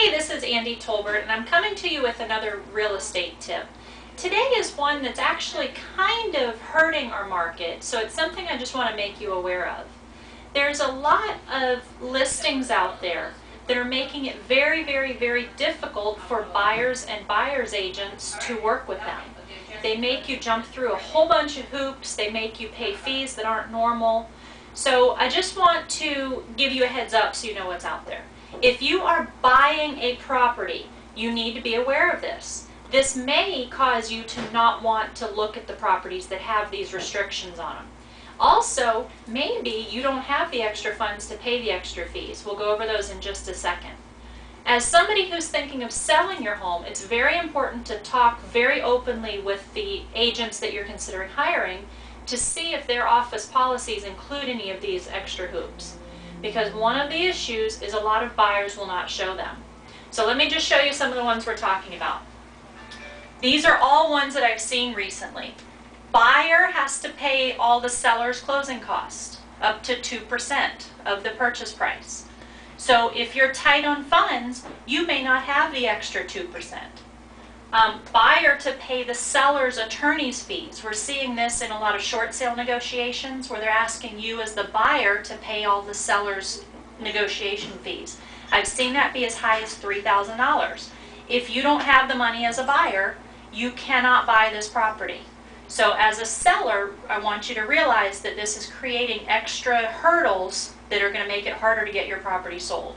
Hey, this is Andy Tolbert, and I'm coming to you with another real estate tip. Today is one that's actually kind of hurting our market, so it's something I just want to make you aware of. There's a lot of listings out there that are making it very, very, very difficult for buyers and buyers agents to work with them. They make you jump through a whole bunch of hoops. They make you pay fees that aren't normal. So I just want to give you a heads up so you know what's out there. If you are buying a property, you need to be aware of this. This may cause you to not want to look at the properties that have these restrictions on them. Also, maybe you don't have the extra funds to pay the extra fees. We'll go over those in just a second. As somebody who's thinking of selling your home, it's very important to talk very openly with the agents that you're considering hiring to see if their office policies include any of these extra hoops. Because one of the issues is a lot of buyers will not show them. So let me just show you some of the ones we're talking about. These are all ones that I've seen recently. Buyer has to pay all the seller's closing costs, up to 2% of the purchase price. So if you're tight on funds, you may not have the extra 2%. Buyer to pay the seller's attorney's fees. We're seeing this in a lot of short sale negotiations where they're asking you as the buyer to pay all the seller's negotiation fees. I've seen that be as high as $3,000. If you don't have the money as a buyer, you cannot buy this property. So as a seller, I want you to realize that this is creating extra hurdles that are going to make it harder to get your property sold.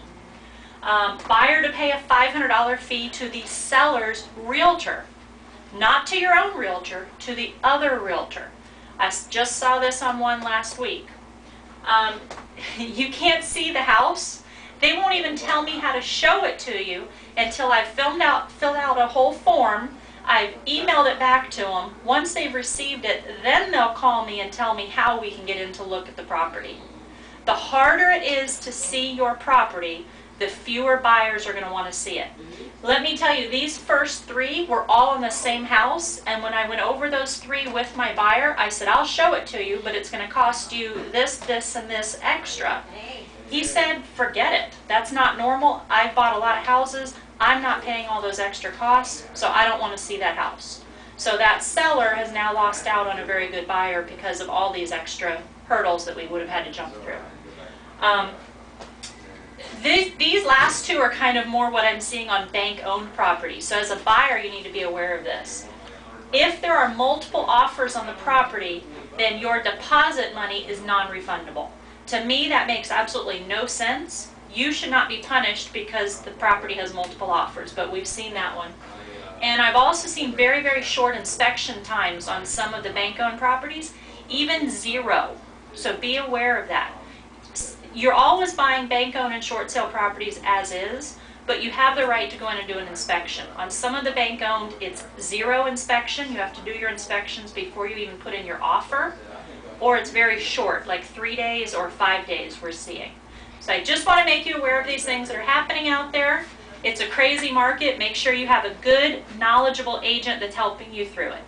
Buyer to pay a $500 fee to the seller's realtor, not to your own realtor, to the other realtor. I just saw this on one last week. You can't see the house. They won't even tell me how to show it to you until I've filled out a whole form. I've emailed it back to them. Once they've received it, then they'll call me and tell me how we can get in to look at the property. The harder it is to see your property, the fewer buyers are going to want to see it. Let me tell you, these first three were all in the same house, and when I went over those three with my buyer, I said, I'll show it to you, but it's going to cost you this, this, and this extra. He said, forget it. That's not normal. I've bought a lot of houses. I'm not paying all those extra costs, so I don't want to see that house. So that seller has now lost out on a very good buyer because of all these extra hurdles that we would have had to jump through. These last two are kind of more what I'm seeing on bank-owned properties. So as a buyer, you need to be aware of this. If there are multiple offers on the property, then your deposit money is non-refundable. To me, that makes absolutely no sense. You should not be punished because the property has multiple offers, but we've seen that one. And I've also seen very, very short inspection times on some of the bank-owned properties, even 0. So be aware of that. You're always buying bank-owned and short sale properties as is, but you have the right to go in and do an inspection. On some of the bank-owned, it's 0 inspection. You have to do your inspections before you even put in your offer, or it's very short, like 3 days or 5 days we're seeing. So I just want to make you aware of these things that are happening out there. It's a crazy market. Make sure you have a good, knowledgeable agent that's helping you through it.